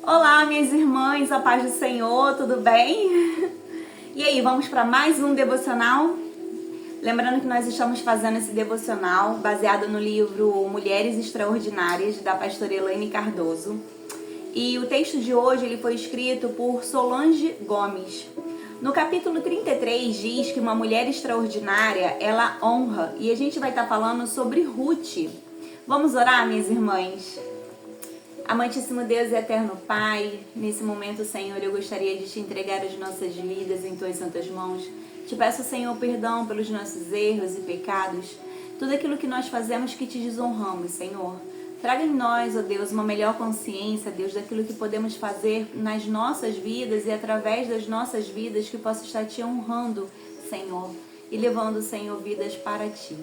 Olá, minhas irmãs, a paz do Senhor, tudo bem? E aí, vamos para mais um devocional? Lembrando que nós estamos fazendo esse devocional baseado no livro Mulheres Extraordinárias, da pastora Elaine Cardoso. E o texto de hoje ele foi escrito por Solange Gomes. No capítulo 33 diz que uma mulher extraordinária, ela honra. E a gente vai estar falando sobre Ruth. Vamos orar, minhas irmãs? Amantíssimo Deus e eterno Pai, nesse momento, Senhor, eu gostaria de te entregar as nossas vidas em tuas santas mãos. Te peço, Senhor, perdão pelos nossos erros e pecados, tudo aquilo que nós fazemos que te desonramos, Senhor. Traga em nós, ó Deus, uma melhor consciência, Deus, daquilo que podemos fazer nas nossas vidas e através das nossas vidas que possa estar te honrando, Senhor, e levando, Senhor, vidas para ti.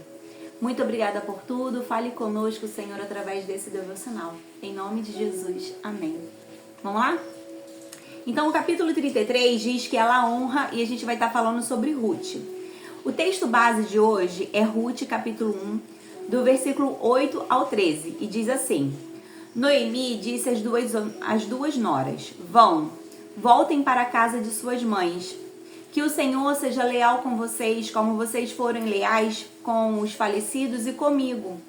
Muito obrigada por tudo. Fale conosco, Senhor, através desse devocional. Em nome de Jesus. Amém. Vamos lá? Então, o capítulo 33 diz que ela honra e a gente vai estar falando sobre Ruth. O texto base de hoje é Ruth, capítulo 1, do versículo 8 ao 13. E diz assim: Noemi disse às duas noras: voltem para a casa de suas mães. Que o Senhor seja leal com vocês, como vocês foram leais com os falecidos e comigo.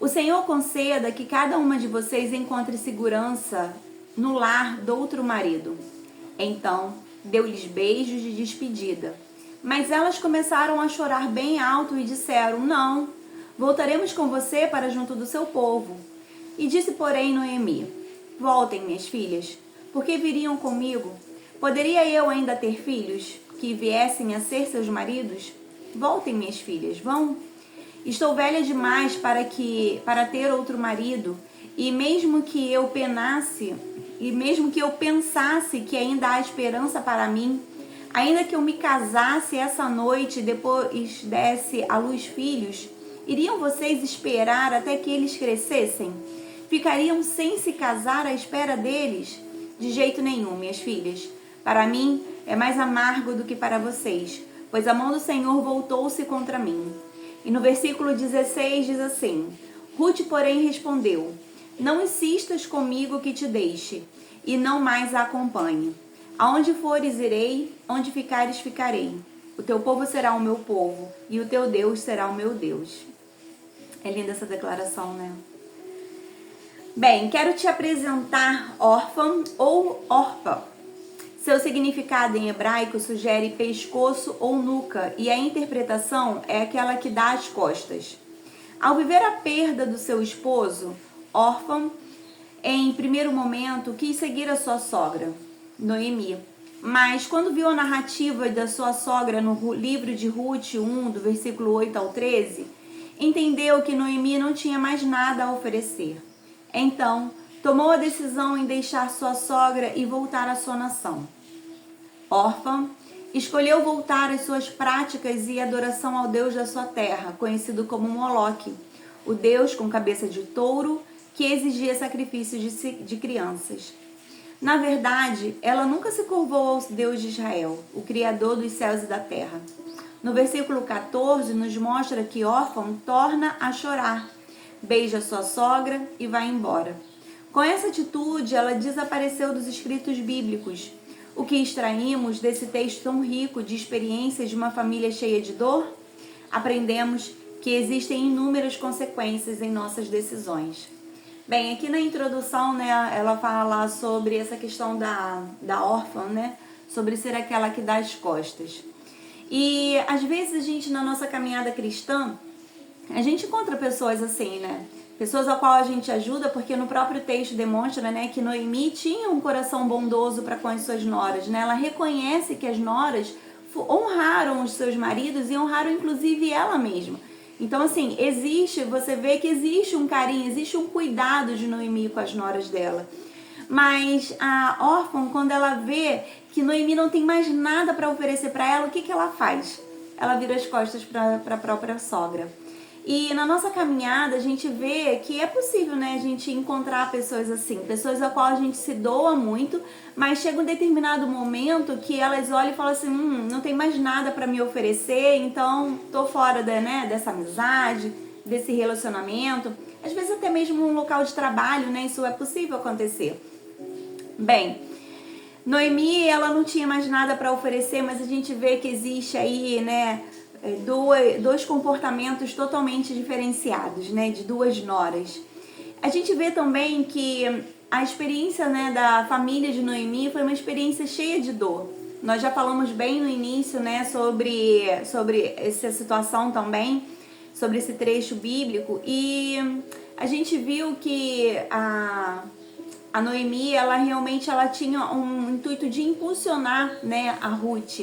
O Senhor conceda que cada uma de vocês encontre segurança no lar do outro marido. Então, deu-lhes beijos de despedida. Mas elas começaram a chorar bem alto e disseram: Não, voltaremos com você para junto do seu povo. E disse, porém, Noemi: Voltem, minhas filhas, porque viriam comigo. Poderia eu ainda ter filhos que viessem a ser seus maridos? Voltem, minhas filhas, vão. Estou velha demais para ter outro marido, e mesmo que eu pensasse que ainda há esperança para mim, ainda que eu me casasse essa noite e depois desse à luz filhos, iriam vocês esperar até que eles crescessem? Ficariam sem se casar à espera deles? De jeito nenhum, minhas filhas. Para mim é mais amargo do que para vocês, pois a mão do Senhor voltou-se contra mim. E no versículo 16 diz assim: Ruth, porém, respondeu: Não insistas comigo que te deixe, e não mais a acompanhe. Aonde fores, irei, onde ficares, ficarei. O teu povo será o meu povo, e o teu Deus será o meu Deus. É linda essa declaração, né? Bem, quero te apresentar Órfã ou Orpa. Seu significado em hebraico sugere pescoço ou nuca, e a interpretação é aquela que dá as costas. Ao viver a perda do seu esposo, Órfã, em primeiro momento, quis seguir a sua sogra, Noemi. Mas quando viu a narrativa da sua sogra no livro de Ruth 1, do versículo 8 ao 13, entendeu que Noemi não tinha mais nada a oferecer. Então, tomou a decisão em deixar sua sogra e voltar à sua nação. Órfã escolheu voltar às suas práticas e adoração ao Deus da sua terra, conhecido como Moloque, o Deus com cabeça de touro que exigia sacrifícios de crianças. Na verdade, ela nunca se curvou ao Deus de Israel, o Criador dos céus e da terra. No versículo 14, nos mostra que Órfã torna a chorar, beija sua sogra e vai embora. Com essa atitude, ela desapareceu dos escritos bíblicos. O que extraímos desse texto tão rico de experiências de uma família cheia de dor? Aprendemos que existem inúmeras consequências em nossas decisões. Bem, aqui na introdução, né, ela fala sobre essa questão da órfã, né, sobre ser aquela que dá as costas. E às vezes a gente, na nossa caminhada cristã, a gente encontra pessoas assim, né? Pessoas a qual a gente ajuda, porque no próprio texto demonstra, né, que Noemi tinha um coração bondoso para com as suas noras, né? Ela reconhece que as noras honraram os seus maridos e honraram inclusive ela mesma. Então, assim, você vê que existe um carinho, existe um cuidado de Noemi com as noras dela. Mas a órfã, quando ela vê que Noemi não tem mais nada para oferecer para ela, o que ela faz? Ela vira as costas para a própria sogra. E na nossa caminhada a gente vê que é possível, né, a gente encontrar pessoas assim, pessoas a qual a gente se doa muito, mas chega um determinado momento que elas olham e falam assim, não tem mais nada para me oferecer, então tô fora dessa amizade, desse relacionamento. Às vezes até mesmo um local de trabalho, né, isso é possível acontecer. Bem, Noemi, ela não tinha mais nada para oferecer, mas a gente vê que existe aí, né, dois comportamentos totalmente diferenciados, né, de duas noras. A gente vê também que a experiência, né, da família de Noemi foi uma experiência cheia de dor. Nós já falamos bem no início, né, sobre essa situação também, sobre esse trecho bíblico, e a gente viu que a Noemi, ela realmente tinha um intuito de impulsionar, né, a Ruth.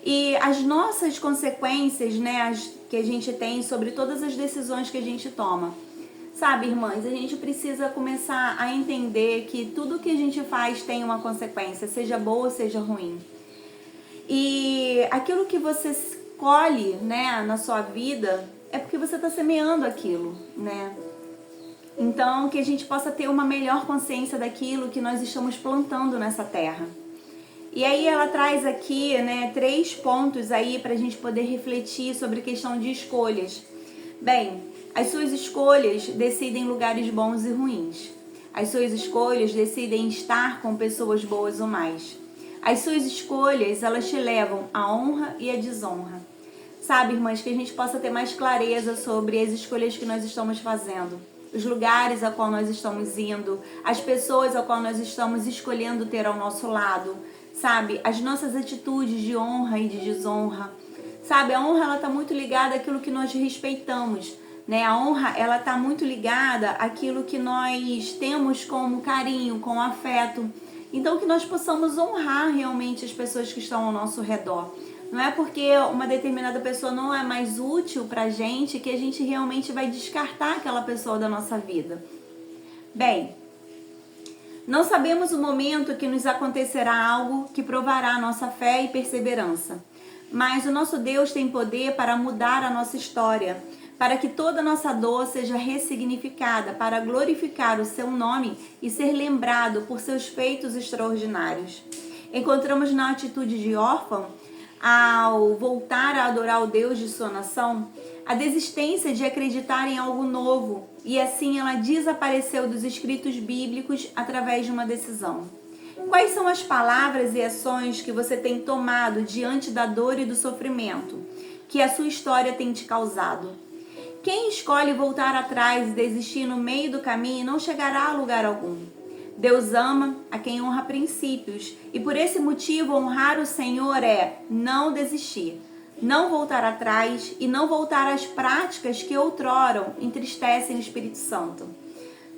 E as nossas consequências, né, que a gente tem sobre todas as decisões que a gente toma. Sabe, irmãs, a gente precisa começar a entender que tudo que a gente faz tem uma consequência, seja boa ou seja ruim. E aquilo que você colhe, né, na sua vida é porque você está semeando aquilo, né? Então, que a gente possa ter uma melhor consciência daquilo que nós estamos plantando nessa terra. E aí ela traz aqui, né, 3 pontos aí para a gente poder refletir sobre a questão de escolhas. Bem, as suas escolhas decidem lugares bons e ruins. As suas escolhas decidem estar com pessoas boas ou mais. As suas escolhas, elas te levam à honra e à desonra. Sabe, irmãs, que a gente possa ter mais clareza sobre as escolhas que nós estamos fazendo. Os lugares a qual nós estamos indo, as pessoas a qual nós estamos escolhendo ter ao nosso lado, sabe? As nossas atitudes de honra e de desonra. Sabe, a honra, ela está muito ligada àquilo que nós respeitamos, né? A honra, ela está muito ligada àquilo que nós temos como carinho, com afeto. Então, que nós possamos honrar realmente as pessoas que estão ao nosso redor. Não é porque uma determinada pessoa não é mais útil pra gente que a gente realmente vai descartar aquela pessoa da nossa vida. Bem, não sabemos o momento que nos acontecerá algo que provará a nossa fé e perseverança. Mas o nosso Deus tem poder para mudar a nossa história, para que toda a nossa dor seja ressignificada, para glorificar o seu nome e ser lembrado por seus feitos extraordinários. Encontramos na atitude de órfão, ao voltar a adorar o Deus de sua nação, a desistência de acreditar em algo novo, e assim ela desapareceu dos escritos bíblicos através de uma decisão. Quais são as palavras e ações que você tem tomado diante da dor e do sofrimento que a sua história tem te causado? Quem escolhe voltar atrás e desistir no meio do caminho não chegará a lugar algum. Deus ama a quem honra princípios, e por esse motivo honrar o Senhor é não desistir, não voltar atrás e não voltar às práticas que outrora entristecem o Espírito Santo.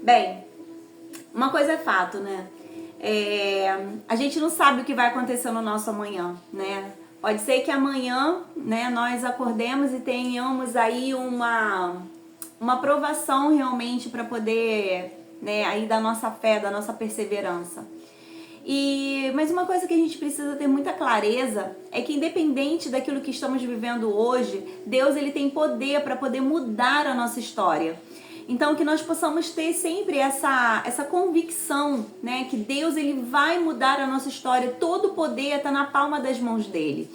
Bem, uma coisa é fato, né? A gente não sabe o que vai acontecer no nosso amanhã, né? Pode ser que amanhã, né, nós acordemos e tenhamos aí uma provação realmente para poder, né, aí da nossa fé, da nossa perseverança. Mas uma coisa que a gente precisa ter muita clareza é que independente daquilo que estamos vivendo hoje, Deus, ele tem poder para poder mudar a nossa história. Então, que nós possamos ter sempre essa convicção, né, que Deus, ele vai mudar a nossa história. Todo o poder está na palma das mãos dele.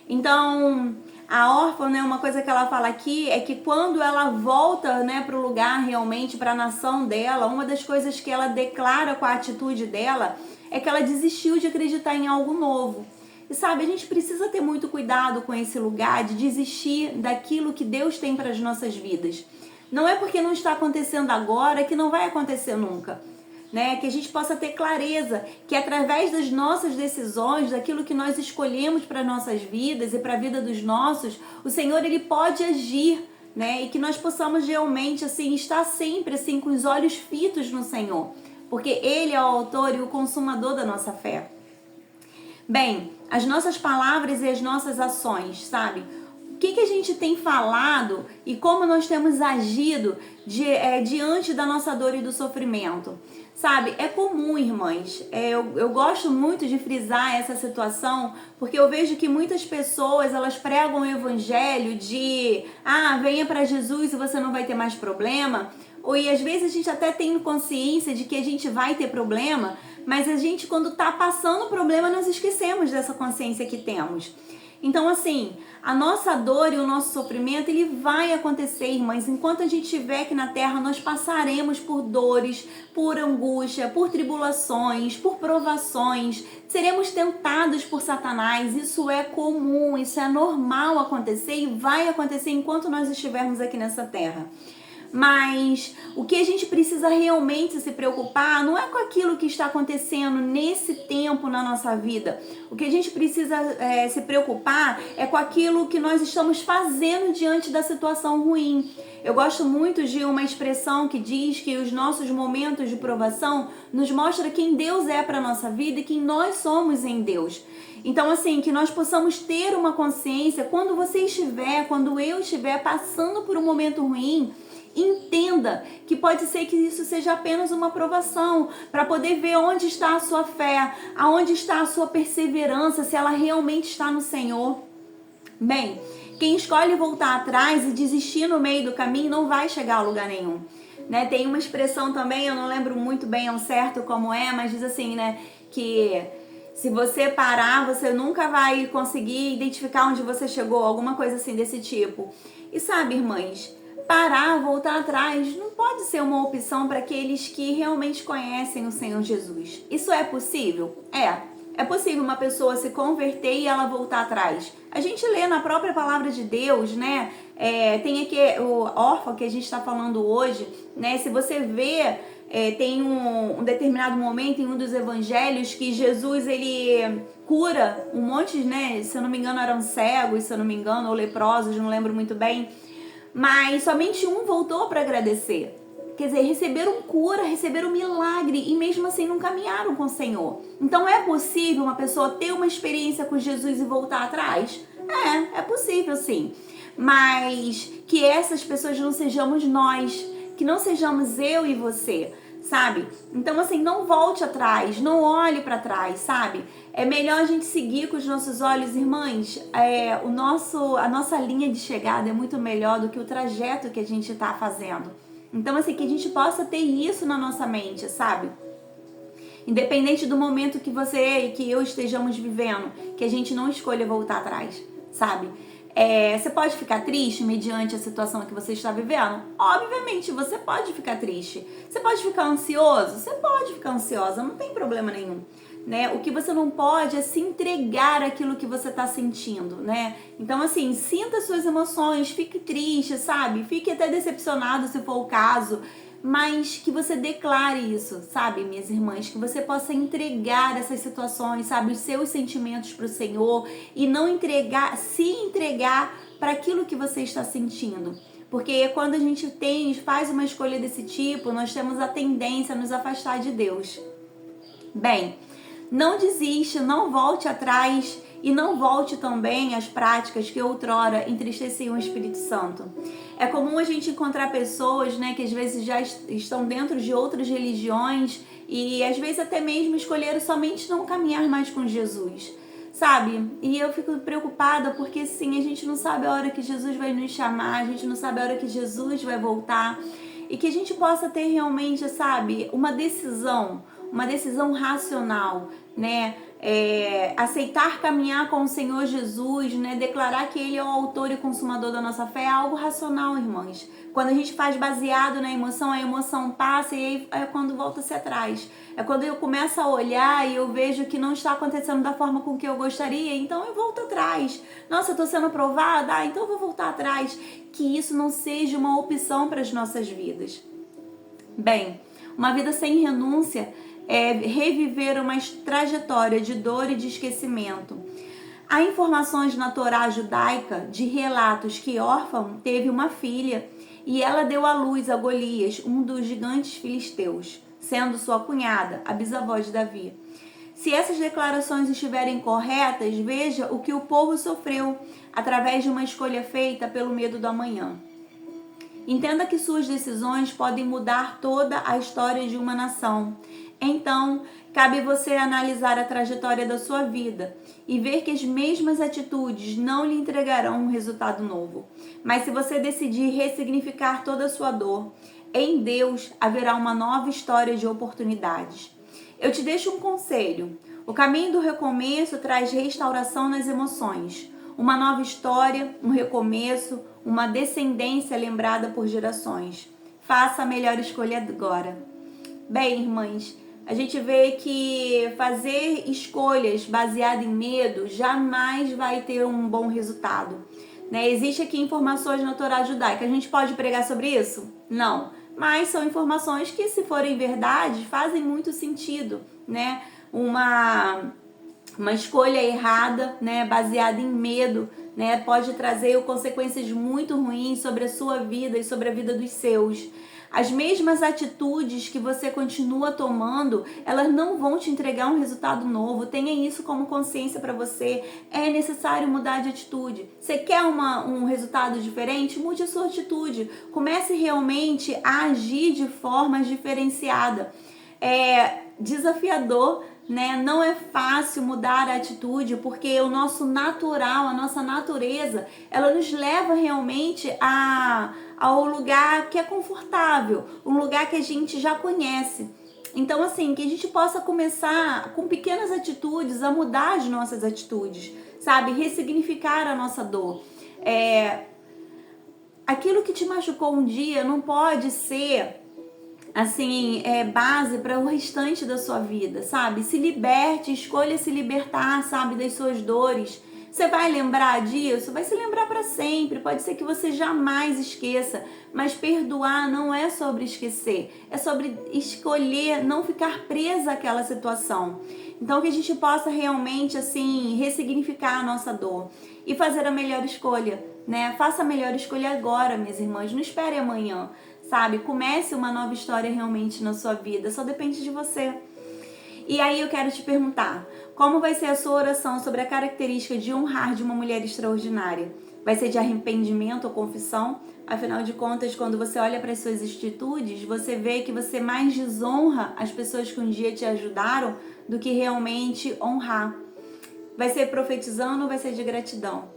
Então, a órfã, né, uma coisa que ela fala aqui é que quando ela volta, né, para o lugar realmente, para a nação dela, uma das coisas que ela declara com a atitude dela é que ela desistiu de acreditar em algo novo. E sabe, a gente precisa ter muito cuidado com esse lugar de desistir daquilo que Deus tem para as nossas vidas. Não é porque não está acontecendo agora que não vai acontecer nunca, né? Que a gente possa ter clareza que através das nossas decisões, daquilo que nós escolhemos para nossas vidas e para a vida dos nossos, o Senhor, ele pode agir, né? E que nós possamos realmente assim estar sempre assim com os olhos fitos no Senhor, porque ele é o autor e o consumador da nossa fé. Bem, as nossas palavras e as nossas ações, sabe? O que a gente tem falado e como nós temos agido diante da nossa dor e do sofrimento. Sabe, é comum, irmãs, eu gosto muito de frisar essa situação, porque eu vejo que muitas pessoas, elas pregam o evangelho de, venha para Jesus e você não vai ter mais problema, e às vezes a gente até tem consciência de que a gente vai ter problema, mas a gente, quando está passando o problema, nós esquecemos dessa consciência que temos. Então, assim, a nossa dor e o nosso sofrimento, ele vai acontecer, irmãs. Enquanto a gente estiver aqui na terra, nós passaremos por dores, por angústia, por tribulações, por provações. Seremos tentados por Satanás. Isso é comum, isso é normal acontecer e vai acontecer enquanto nós estivermos aqui nessa terra. Mas o que a gente precisa realmente se preocupar não é com aquilo que está acontecendo nesse tempo na nossa vida. O que a gente precisa se preocupar é com aquilo que nós estamos fazendo diante da situação ruim. Eu gosto muito de uma expressão que diz que os nossos momentos de provação nos mostra quem Deus é para a nossa vida e quem nós somos em Deus. Então, assim, que nós possamos ter uma consciência quando você estiver, quando eu estiver passando por um momento ruim. Entenda que pode ser que isso seja apenas uma provação para poder ver onde está a sua fé, aonde está a sua perseverança, se ela realmente está no Senhor. Bem, quem escolhe voltar atrás e desistir no meio do caminho não vai chegar a lugar nenhum. Né? Tem uma expressão também, eu não lembro muito bem ao certo como é, mas diz assim, né, que se você parar, você nunca vai conseguir identificar onde você chegou, alguma coisa assim desse tipo. E sabe, irmãs, parar, voltar atrás, não pode ser uma opção para aqueles que realmente conhecem o Senhor Jesus. Isso é possível? É possível uma pessoa se converter e ela voltar atrás. A gente lê na própria palavra de Deus, né? Tem aqui o órfão que a gente está falando hoje, né? Se você vê, tem um determinado momento em um dos evangelhos que Jesus, ele cura um monte, né? Se eu não me engano eram cegos, se eu não me engano, ou leprosos, não lembro muito bem. Mas somente um voltou para agradecer. Quer dizer, receberam cura, receberam milagre e mesmo assim não caminharam com o Senhor. Então é possível uma pessoa ter uma experiência com Jesus e voltar atrás? É possível sim. Mas que essas pessoas não sejamos nós, que não sejamos eu e você, sabe? Então assim, não volte atrás, não olhe para trás, sabe? É melhor a gente seguir com os nossos olhos, irmãs. A nossa linha de chegada é muito melhor do que o trajeto que a gente está fazendo. Então, assim, que a gente possa ter isso na nossa mente, sabe? Independente do momento que você e que eu estejamos vivendo, que a gente não escolha voltar atrás, sabe? Você pode ficar triste mediante a situação que você está vivendo? Obviamente, você pode ficar triste. Você pode ficar ansioso? Você pode ficar ansiosa, não tem problema nenhum. Né? O que você não pode é se entregar àquilo que você está sentindo, né? Então, assim, sinta suas emoções, fique triste, sabe? Fique até decepcionado se for o caso, mas que você declare isso, sabe, minhas irmãs? Que você possa entregar essas situações, sabe? Os seus sentimentos para o Senhor e não se entregar para aquilo que você está sentindo. Porque quando a gente faz uma escolha desse tipo, nós temos a tendência a nos afastar de Deus. Bem, não desiste, não volte atrás e não volte também às práticas que outrora entristeciam o Espírito Santo. É comum a gente encontrar pessoas, né, que às vezes já estão dentro de outras religiões e às vezes até mesmo escolheram somente não caminhar mais com Jesus, sabe? E eu fico preocupada porque sim, a gente não sabe a hora que Jesus vai nos chamar, a gente não sabe a hora que Jesus vai voltar e que a gente possa ter realmente, sabe, uma decisão racional, né? Aceitar caminhar com o Senhor Jesus, né? Declarar que Ele é o autor e consumador da nossa fé é algo racional, irmãs. Quando a gente faz baseado na emoção, a emoção passa e aí é quando volta-se atrás. É quando eu começo a olhar e eu vejo que não está acontecendo da forma com que eu gostaria, então eu volto atrás. Nossa, eu estou sendo provada? Então eu vou voltar atrás. Que isso não seja uma opção para as nossas vidas. Bem, uma vida sem renúncia é reviver uma trajetória de dor e de esquecimento. Há informações na Torá judaica de relatos que Órfã teve uma filha e ela deu à luz a Golias, um dos gigantes filisteus, sendo sua cunhada, a bisavó de Davi. Se essas declarações estiverem corretas, veja o que o povo sofreu através de uma escolha feita pelo medo do amanhã. Entenda que suas decisões podem mudar toda a história de uma nação. Então, cabe você analisar a trajetória da sua vida e ver que as mesmas atitudes não lhe entregarão um resultado novo. Mas se você decidir ressignificar toda a sua dor, em Deus haverá uma nova história de oportunidades. Eu te deixo um conselho. O caminho do recomeço traz restauração nas emoções. uma nova história, um recomeço, uma descendência lembrada por gerações. Faça a melhor escolha agora. Bem, irmãs, a gente vê que fazer escolhas baseadas em medo jamais vai ter um bom resultado. Né? Existe aqui informações na Torá judaica. A gente pode pregar sobre isso? Não. Mas são informações que, se forem verdade, fazem muito sentido. Né? Uma escolha errada, né, baseada em medo, né, pode trazer consequências muito ruins sobre a sua vida e sobre a vida dos seus. As mesmas atitudes que você continua tomando, elas não vão te entregar um resultado novo. Tenha isso como consciência para você. É necessário mudar de atitude. Você quer um resultado diferente? Mude a sua atitude. Comece realmente a agir de forma diferenciada. É desafiador, né? Não é fácil mudar a atitude, porque o nosso natural, a nossa natureza, ela nos leva realmente ao lugar que é confortável, um lugar que a gente já conhece. Então, assim, que a gente possa começar com pequenas atitudes a mudar as nossas atitudes, sabe? Ressignificar a nossa dor. Aquilo que te machucou um dia não pode ser assim, base para o restante da sua vida, sabe? Se liberte, escolha se libertar, sabe, das suas dores. Você vai lembrar disso? Vai se lembrar para sempre. Pode ser que você jamais esqueça, mas perdoar não é sobre esquecer, é sobre escolher não ficar presa àquela situação. Então que a gente possa realmente assim ressignificar a nossa dor e fazer a melhor escolha, né? Faça a melhor escolha agora, minhas irmãs, não espere amanhã. Sabe? Comece uma nova história realmente na sua vida. Só depende de você. E aí eu quero te perguntar, como vai ser a sua oração sobre a característica de honrar de uma mulher extraordinária? Vai ser de arrependimento ou confissão? Afinal de contas, quando você olha para as suas atitudes, você vê que você mais desonra as pessoas que um dia te ajudaram do que realmente honrar. Vai ser profetizando ou vai ser de gratidão?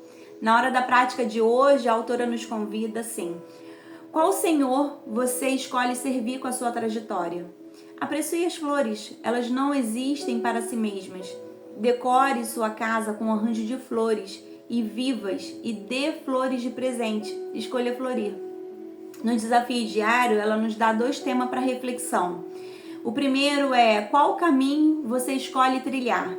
Na hora da prática de hoje, a autora nos convida assim: qual Senhor você escolhe servir com a sua trajetória? Aprecie as flores, elas não existem para si mesmas. Decore sua casa com um arranjo de flores e vivas e dê flores de presente. Escolha florir. No desafio diário, ela nos dá 2 temas para reflexão. O primeiro é qual caminho você escolhe trilhar?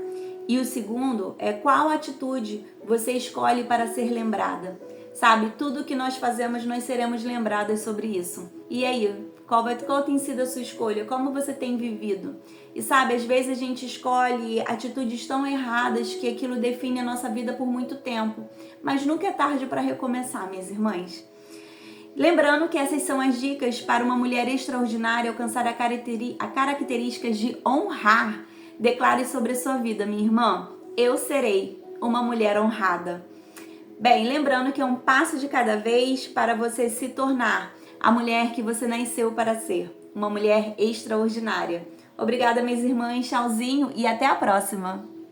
E o segundo é qual atitude você escolhe para ser lembrada? Sabe, tudo que nós fazemos, nós seremos lembradas sobre isso. E aí, qual tem sido a sua escolha? Como você tem vivido? E sabe, às vezes a gente escolhe atitudes tão erradas que aquilo define a nossa vida por muito tempo. Mas nunca é tarde para recomeçar, minhas irmãs. Lembrando que essas são as dicas para uma mulher extraordinária alcançar a características de honrar. Declare sobre a sua vida, minha irmã: eu serei uma mulher honrada. Bem, lembrando que é um passo de cada vez para você se tornar a mulher que você nasceu para ser, uma mulher extraordinária. Obrigada, minhas irmãs, tchauzinho e até a próxima!